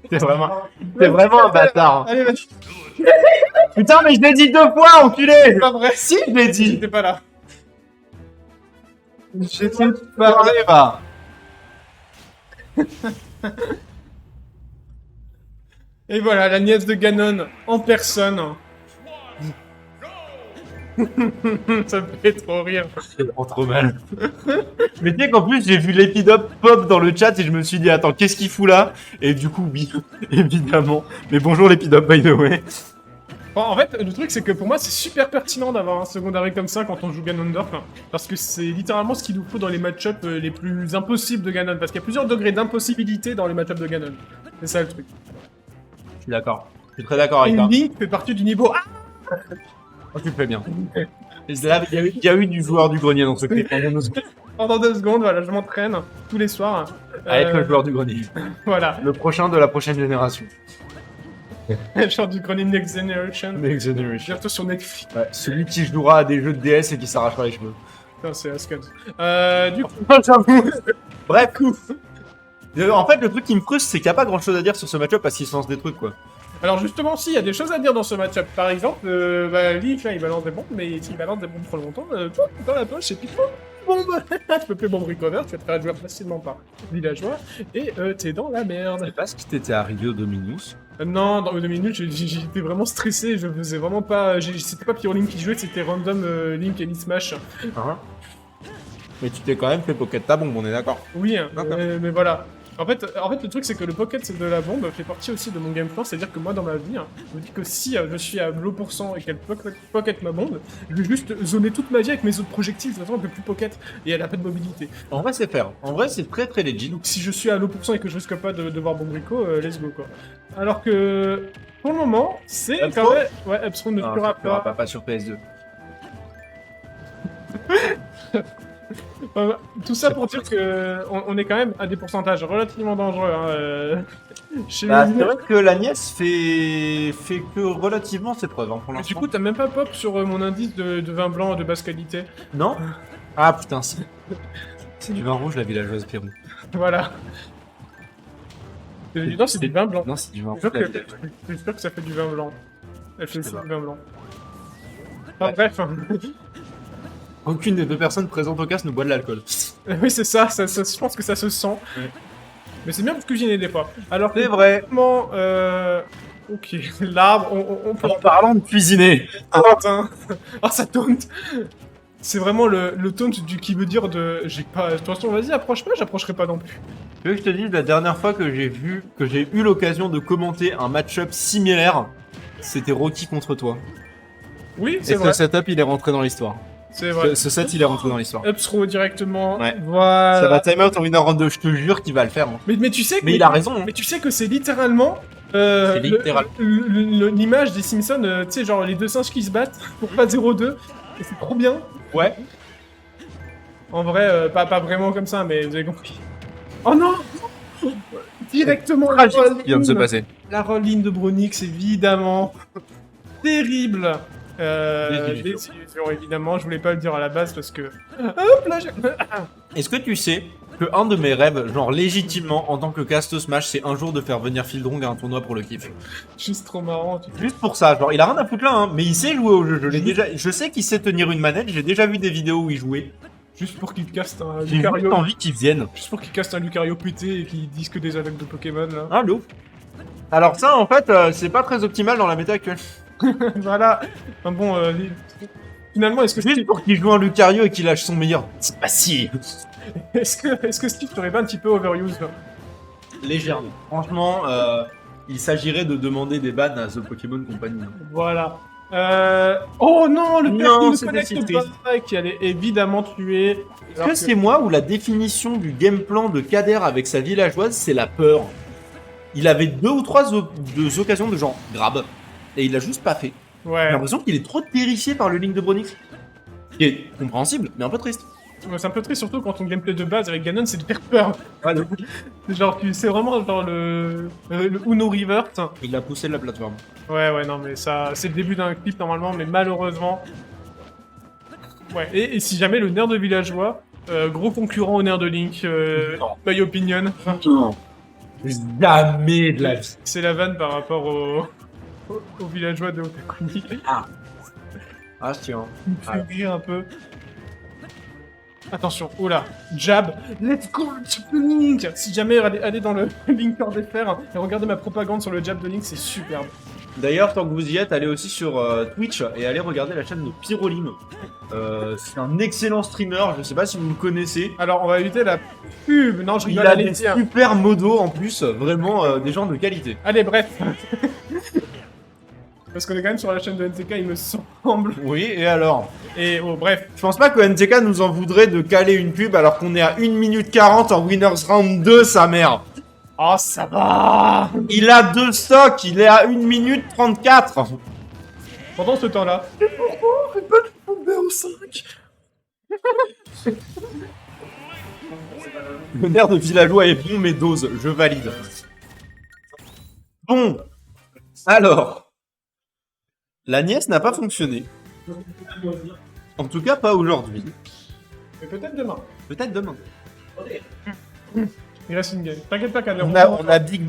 T'es vraiment un bâtard. Allez, vas-y. Putain, mais je l'ai dit 2 fois, enculé. C'est pas vrai. Si, je l'ai dit. J'étais pas là. J'étais pas là. Et voilà, la nièce de Ganon en personne. Ça me fait trop rire. C'est trop mal. Mais tu sais qu'en plus, j'ai vu l'épidop pop dans le chat et je me suis dit, attends, qu'est-ce qu'il fout là? Et du coup, oui, évidemment. Mais bonjour l'épidop, by the way. Bon, en fait, le truc, c'est que pour moi, c'est super pertinent d'avoir un secondary comme ça quand on joue Ganondorf. Parce que c'est littéralement ce qu'il nous faut dans les match-ups les plus impossibles de Ganon. Parce qu'il y a plusieurs degrés d'impossibilité dans les match-ups de Ganon. C'est ça le truc. Je suis d'accord. Je suis très d'accord Et avec toi. Link fait partie du niveau A. Oh, tu le fais bien. Et là, il y a eu du joueur du grenier dans ce clip. Pendant 2 secondes, voilà, je m'entraîne tous les soirs. Avec le joueur du grenier. Voilà, Le prochain de la prochaine génération. genre du grenier Next Generation. Next Generation. Bientôt sur Netflix. Ouais, celui qui jouera à des jeux de DS et qui s'arrachera les cheveux. Putain, c'est Ascot. Du coup, Bref. En fait, le truc qui me frustre, c'est qu'il n'y a pas grand chose à dire sur ce match-up parce qu'il se lance des trucs, quoi. alors justement, si, il y a des choses à dire dans ce match-up. Par exemple, Link, là, il balance des bombes, mais s'il balance des bombes trop longtemps, dans la poche, et puis bombe. Tu peux plus bombe recover, tu vas te faire jouer facilement par villageois, et t'es dans la merde. C'est pas ce qui t'était arrivé au Dominus. Non, dans 2 minutes, j'étais vraiment stressé, je faisais vraiment pas... C'était pas Pure Link qui jouait, c'était Random Link et Smash. Mais tu t'es quand même fait pocket ta bombe, on est d'accord. Oui, hein, D'accord. mais voilà. En fait, le truc, c'est que le pocket de la bombe fait partie aussi de mon game plan, c'est-à-dire que moi, dans ma vie, hein, je me dis que si je suis à low % et qu'elle pocket ma bombe, je vais juste zoner toute ma vie avec mes autres projectiles, de toute façon, elle peut plus pocket, et elle a pas de mobilité. En vrai, c'est faire. En vrai, c'est très très legit. Donc si je suis à low % et que je risque pas de voir Bombrico, let's go, quoi. Alors que, pour le moment, c'est Upthrow quand même... Ouais, Upthrow ne Ah, tuera ça fera pas. pas sur PS2. Tout ça pour dire que on est quand même à des pourcentages relativement dangereux. Hein, chez Bah, les- c'est vrai que la nièce fait que relativement ses preuves hein, pour Mais l'instant. du coup, t'as même pas pop sur mon indice de vin blanc de basse qualité. Non. Ah putain, si. C'est du vin rouge la villageoise Pérou. Voilà. Non, c'est du vin blanc. Non, c'est du vin Je rouge suis la sûr que- villageoise. je suis sûr que ça fait du vin blanc. Elle fait Je sais aussi pas. du vin blanc. Enfin, bref. Hein. Aucune des 2 personnes présentes au cast ne boit de l'alcool. Oui, c'est ça, je pense que ça se sent. Ouais. Mais c'est bien de cuisiner des fois. Alors que C'est vrai. vraiment, ok, l'arbre, on peut En parlant de cuisiner. taunt, hein. Ah, ça taunt. C'est vraiment le taunt du qui veut dire de... J'ai pas... Attention, vas-y, approche-moi, j'approcherai pas non plus. Tu veux que je te dise, la dernière fois que j'ai eu l'occasion de commenter un match-up similaire, c'était Rocky contre toi. Oui, Et c'est ce vrai. setup, il est rentré dans l'histoire. C'est vrai. Ce set, il est rentré dans l'histoire. Upthrow directement. Ouais. Voilà. Ça va time out en winner round 2, je te jure qu'il va le faire. Hein. Mais tu sais que... Mais il a raison. Hein. Mais tu sais que c'est littéralement... C'est littéral. L'image des Simpsons, tu sais, genre les 2 singes qui se battent pour pas 0-2. Et c'est trop bien. Ouais. En vrai, pas vraiment comme ça, mais vous avez compris. Oh non. Directement la Tragique ce qui vient de se passer. La rolling de Bronix, évidemment. Terrible. Désillusion. Désillusion, évidemment. Je voulais pas le dire à la base parce que... Hop là, Est-ce que tu sais que un de mes rêves, genre légitimement, en tant que cast Smash, c'est un jour de faire venir Fildrong à un tournoi pour le kiff. Juste trop marrant. Juste pour ça, genre il a rien à foutre là, hein, mais il sait jouer au jeu. Je sais qu'il sait tenir une manette, j'ai déjà vu des vidéos où il jouait. Juste pour qu'il caste un J'ai juste Lucario. envie qu'il vienne. Juste pour qu'il caste un Lucario pété et qu'il dise que des attaques de Pokémon là. Ah, l'ouf. Alors ça, en fait, c'est pas très optimal dans la méta actuelle. Voilà. Enfin bon, finalement, est-ce que Juste pour qu'il joue un Lucario et qu'il lâche son meilleur. C'est pas si. est-ce que Steve serait pas un petit peu overuse là? Légèrement. Franchement, il s'agirait de demander des bans à The Pokémon Company. Voilà. Oh non, le père Non, qui ne c'était connecte si triste. pas et qui allait évidemment tuer. Est-ce que c'est moi ou la définition du game plan de Kader avec sa villageoise, c'est la peur? Il avait 2 ou 3 occasions de genre grab, et il l'a juste pas fait. J'ai Ouais, l'impression qu'il est trop terrifié par le Link de Bronix. Qui est compréhensible, mais un peu triste. c'est un peu triste surtout quand ton gameplay de base avec Ganon c'est de faire peur. Genre, c'est vraiment genre le Uno Revert. Il l'a poussé de la plateforme. Ouais, non, mais ça, c'est le début d'un clip normalement, mais malheureusement. Ouais, et si jamais le nerf de villageois, gros concurrent au nerf de Link, Non. my opinion. Jamais de la vie. C'est la vanne par rapport au villageois de Otakuni. Ah, tiens. Il me fait rire un peu. Attention, oh là, jab, let's go, le jab de Link. Si jamais allez dans le link en défaire et regardez ma propagande sur le jab de Link, c'est superbe. D'ailleurs, tant que vous y êtes, allez aussi sur Twitch et allez regarder la chaîne de Pyrolim. C'est un excellent streamer, je sais pas si vous le connaissez. Alors, on va éviter la pub. Non, je Il rigole, a allez, des tiens. super modos en plus, vraiment des gens de qualité. Allez, bref. Parce qu'on est quand même sur la chaîne de NTK, il me semble. Oui, et alors? Et oh, bref. Je pense pas que NTK nous en voudrait de caler une pub alors qu'on est à 1 minute 40 en Winners Round 2, sa mère. Oh, ça va. Il a 2 stocks, il est à 1 minute 34. Pendant ce temps-là. Le nerf de villageois est bon, mais dose, je valide. Bon, alors, la nièce n'a pas fonctionné. En tout cas, pas aujourd'hui. Mais peut-être demain. Peut-être demain. Il reste une game. T'inquiète pas, Kader. On a Big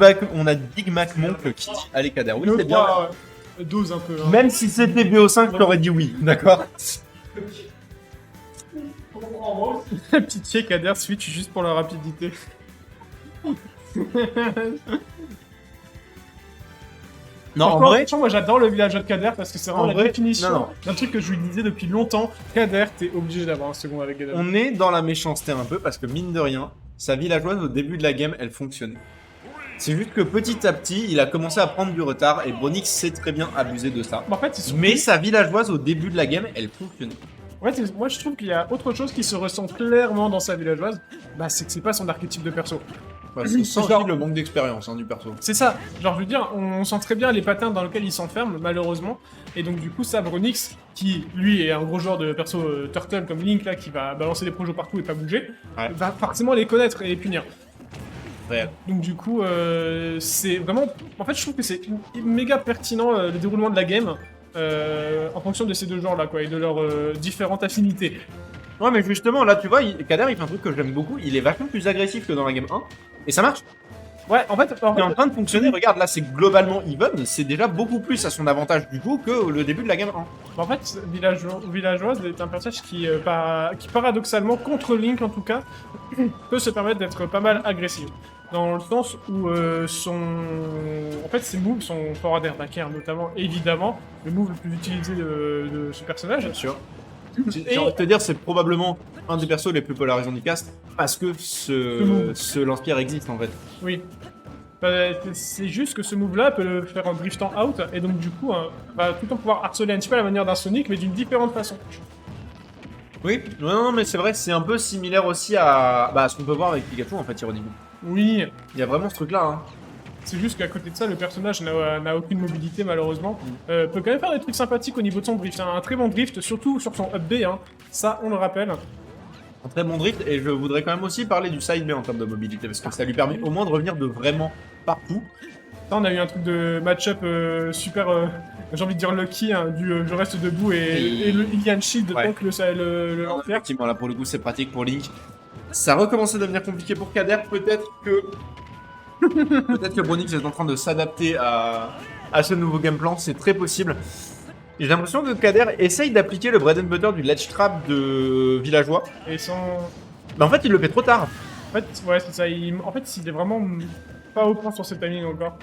Mac Monk qui dit allez Kader, oui c'est bien. 12 un peu. Hein. Même si c'était BO5, je t'aurais dit oui, d'accord. Pitié, Kader switch juste pour la rapidité. Non, en Franchement, vrai, franchement, moi j'adore le village de Kader parce que c'est vraiment En la vrai, définition non. d'un truc que je lui disais depuis longtemps. Kader, t'es obligé d'avoir un second avec Kader. on est dans la méchanceté un peu parce que mine de rien, sa villageoise au début de la game, elle fonctionnait. C'est juste que petit à petit, il a commencé à prendre du retard et Bronix sait très bien abuser de ça. En fait, c'est surtout- Mais sa villageoise au début de la game, elle fonctionnait. Ouais, moi je trouve qu'il y a autre chose qui se ressent clairement dans sa villageoise. Bah, c'est que c'est pas son archétype de perso. C'est sans genre- le manque d'expérience du perso. C'est ça, genre je veux dire, on sent très bien les patins dans lesquels il s'enferme, malheureusement. Et donc du coup, ça, Bronix, qui lui est un gros joueur de perso turtle comme Link, là, qui va balancer des projets partout et pas bouger, Ouais. va forcément les connaître et les punir. Réel. Donc du coup, c'est vraiment... En fait, je trouve que c'est méga pertinent le déroulement de la game en fonction de ces deux genres-là, quoi, et de leurs différentes affinités. Ouais, mais justement, là, tu vois, Kader, il fait un truc que j'aime beaucoup. Il est vachement plus agressif que dans la game 1. Et ça marche. Ouais, en fait, C'est en train de fonctionner. Regarde, là, c'est globalement even. C'est déjà beaucoup plus à son avantage du coup que le début de la game 1. En fait, Villageoise est un personnage qui paradoxalement, contre Link en tout cas, peut se permettre d'être pas mal agressif. Dans le sens où en fait, ses moves sont forward air back air, notamment, évidemment, le move le plus utilisé de ce personnage. Bien sûr. J'ai envie de te dire, c'est probablement un des persos les plus polarisants du cast parce que ce lance-pierre existe en fait. Oui. Bah, c'est juste que ce move-là peut le faire en driftant out, et donc du coup, va tout le temps pouvoir harceler un petit peu à la manière d'un Sonic, mais d'une différente façon. Oui, non, mais c'est vrai, c'est un peu similaire aussi à ce qu'on peut voir avec Pikachu en fait, ironiquement. Oui, Il y a vraiment ce truc-là. Hein. c'est juste qu'à côté de ça, le personnage n'a aucune mobilité malheureusement. Peut quand même faire des trucs sympathiques au niveau de son drift. Un très bon drift, surtout sur son up B, hein. Ça on le rappelle. Un très bon drift, et je voudrais quand même aussi parler du side B en termes de mobilité parce que ça lui permet au moins de revenir de vraiment partout. Là on a eu un truc de match-up super, j'ai envie de dire lucky, hein, du je reste debout et le Ilian Shield Ouais. donc le lanceur. Effectivement, là pour le coup, c'est pratique pour Link. Ça recommence à devenir compliqué pour Kader. Peut-être que Bronix est en train de s'adapter à ce nouveau game plan, c'est très possible. J'ai l'impression que Kader essaye d'appliquer le bread and butter du ledge trap de villageois. Et sans... Mais en fait, il le fait trop tard. En fait, ouais c'est ça, en fait il est vraiment pas au point sur ses timings encore.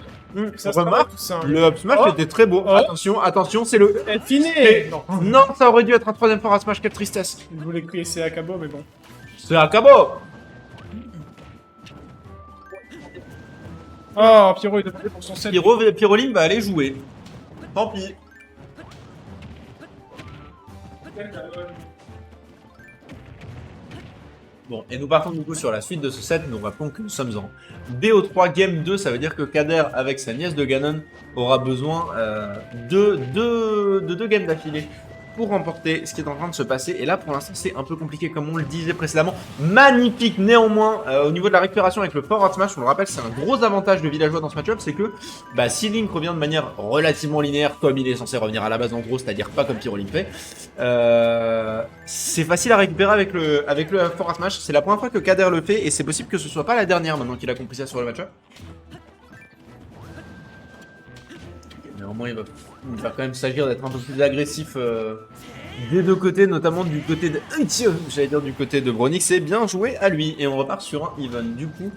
Ça se Remarque, travaille tout ça, hein. le up smash Oh. était très beau. Oh. Attention, c'est le... Fini. Et- Non, Non, ça aurait dû être un troisième forward smash, quelle tristesse. je voulais crier c'est Akabo, mais bon. C'est un cabot. Oh, Pierrot est demandé pour son set. Pyrolim va aller jouer. Tant pis. Bon, et nous partons du coup sur la suite de ce set. Nous rappelons que nous sommes en BO3 Game 2. Ça veut dire que Kader, avec sa nièce de Ganon, aura besoin de deux games d'affilée pour remporter ce qui est en train de se passer. Et là, pour l'instant, c'est un peu compliqué, comme on le disait précédemment. Magnifique, néanmoins, au niveau de la récupération avec le forward smash, on le rappelle, c'est un gros avantage de villageois dans ce match-up, c'est que si Link revient de manière relativement linéaire, comme il est censé revenir à la base en gros, c'est-à-dire pas comme Pyrolim fait, c'est facile à récupérer avec le forward smash. C'est la première fois que Kader le fait, et c'est possible que ce soit pas la dernière maintenant qu'il a compris ça sur le match-up. néanmoins il va quand même s'agir d'être un peu plus agressif des deux côtés, notamment du côté de... J'allais dire du côté de Bronix, c'est bien joué à lui. Et on repart sur un even. Du coup,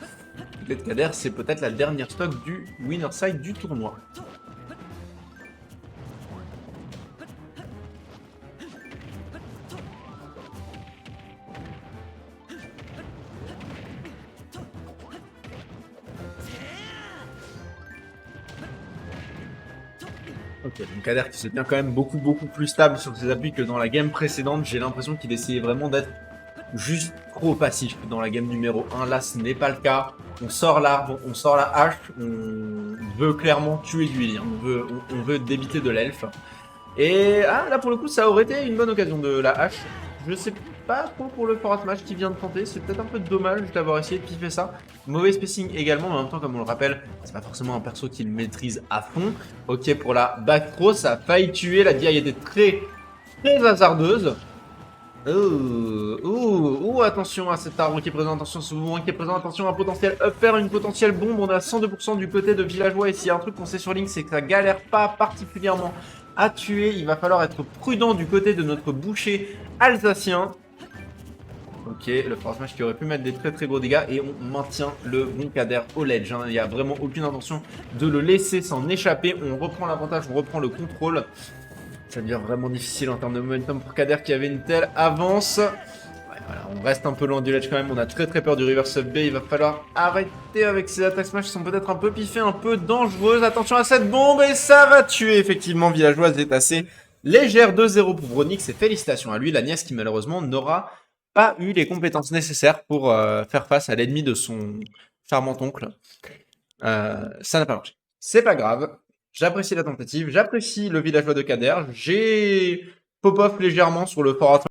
peut-être Kader, c'est peut-être la dernière stock du winner side du tournoi. Ok, donc Kader qui se tient quand même beaucoup plus stable sur ses appuis que dans la game précédente. J'ai l'impression qu'il essayait vraiment d'être juste trop passif dans la game numéro 1. Là, ce n'est pas le cas. On sort l'arbre, on sort la hache, on veut clairement tuer du Illian, on veut débiter de l'elfe. Et là, pour le coup, ça aurait été une bonne occasion de la hache. Je sais pas trop pour le forest match qui vient de tenter. C'est peut-être un peu dommage d'avoir essayé de piffer ça. Mauvais spacing également, mais en même temps, comme on le rappelle, c'est pas forcément un perso qu'il maîtrise à fond. Ok, pour la back throw, ça a failli tuer. La DI était très hasardeuse. Attention à cet arbre qui est présent, attention à ce mouvement qui est présent, attention à un potentiel upper, une potentielle bombe. On est à 102% du côté de Villageois. Et s'il y a un truc qu'on sait sur Link, c'est que ça galère pas particulièrement à tuer. Il va falloir être prudent du côté de notre boucher alsacien. Ok, le force match qui aurait pu mettre des très gros dégâts. Et on maintient le bon Kader au ledge. Il n'y a vraiment aucune intention de le laisser s'en échapper. On reprend l'avantage, on reprend le contrôle. Ça devient vraiment difficile en termes de momentum pour Kader qui avait une telle avance. Ouais, voilà, on reste un peu loin du ledge quand même. On a très peur du reverse up B. Il va falloir arrêter avec ces attaques smash qui sont peut-être un peu piffées, un peu dangereuses. Attention à cette bombe et ça va tuer effectivement. Villageoise est assez légère. 2-0 pour Bronix et félicitations à lui, la nièce qui malheureusement n'aura pas eu les compétences nécessaires pour faire face à l'ennemi de son charmant oncle. Ça n'a pas marché. C'est pas grave. J'apprécie la tentative, j'apprécie le villageois de Kader, j'ai pop-off légèrement sur le fort